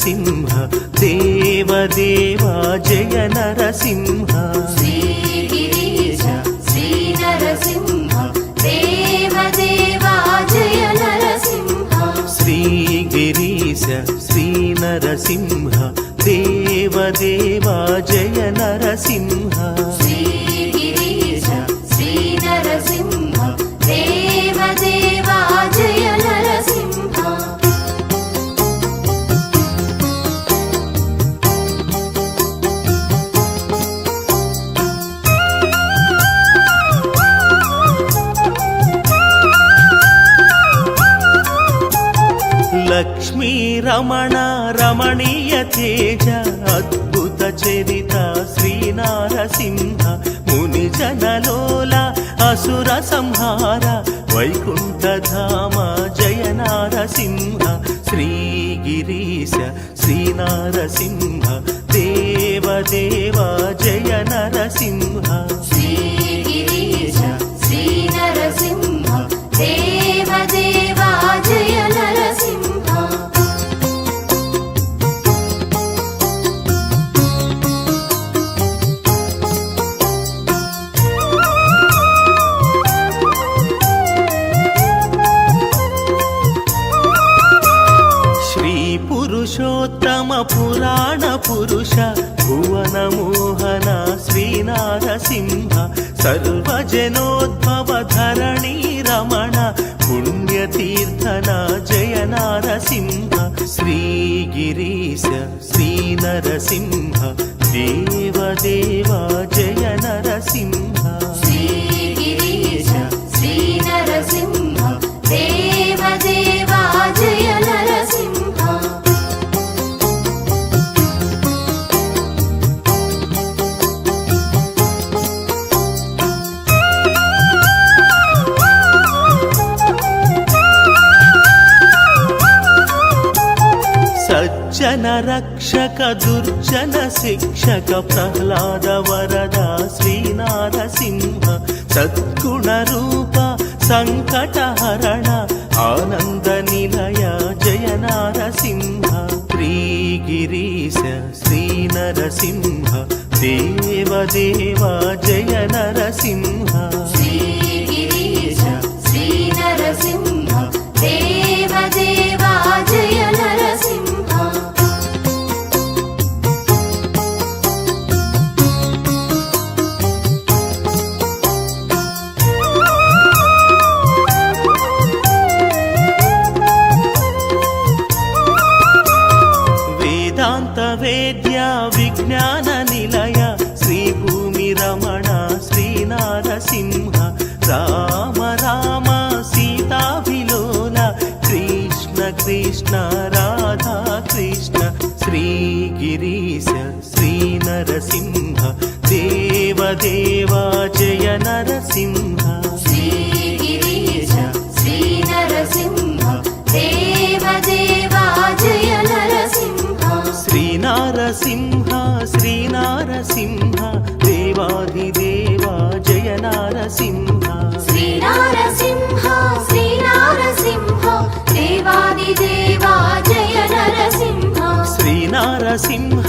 నరసింహ దేవదేవా జయ నరసింహ శ్రీగిరీశ శ్రీ నరసింహ దేవదేవా జయ నరసింహ శ్రీగిరీశ శ్రీ నరసింహ దేవదేవా జయ నరసింహ శ్రీగిరీశ శ్రీ నరసింహ దేవదేవా జయ నరసింహ లక్ష్మీ రమణ రమణీయ తేజ అద్భుత చరిత శ్రీ నరసింహ ముని జనలోల అసుర సంహార వైకుంఠధామ జయ నరసింహ శ్రీగిరీశ శ్రీ నరసింహ దేవదేవా జయ నరసింహ శ్రీగిరీశ శ్రీ నరసింహ దేవదేవా జయ నరసింహ శ్రీ పురుషోత్తమ పురాణ పురుష భువన మోహన శ్రీ నరసింహ సర్వజనోద్భవ ధరణీ రమణ పుణ్యతీర్థన జయ నరసింహ శ్రీగిరీశ శ్రీ నరసింహ దేవదేవా జయ నరసింహ శ్రీగిరీశ శ్రీ నరసింహ దేవదేవా జయ నరసింహ సజ్జన రక్షక దుర్జన శిక్షక ప్రహ్లాద వరద శ్రీ నరసింహ సద్గుణ రూప సంకట హరణ ఆనంద నిలయ జయ నరసింహ శ్రీగిరీశ శ్రీ నరసింహ దేవదేవా జయ నరసింహ శ్రీగిరీశ శ్రీ నరసింహ దేవదేవా జయ నరసింహ వేదాంత వేద్య విజ్ఞాన నిలయ శ్రీ భూమి రమణ శ్రీ నరసింహ రామ రామ సీతాభిలోల కృష్ణ కృష్ణ రాధా కృష్ణ శ్రీగిరీశ శ్రీ నరసింహ దేవదేవా జయ నరసింహ శ్రీగిరీశ శ్రీ నరసింహ దేవదేవా జయ నరసింహ శ్రీ నరసింహ శ్రీ నరసింహ దేవాధిదేవా జయ నరసింహ శ్రీ నరసింహ శ్రీ నరసింహ దేవాదిదేవా జయ నరసింహ శ్రీ నరసింహ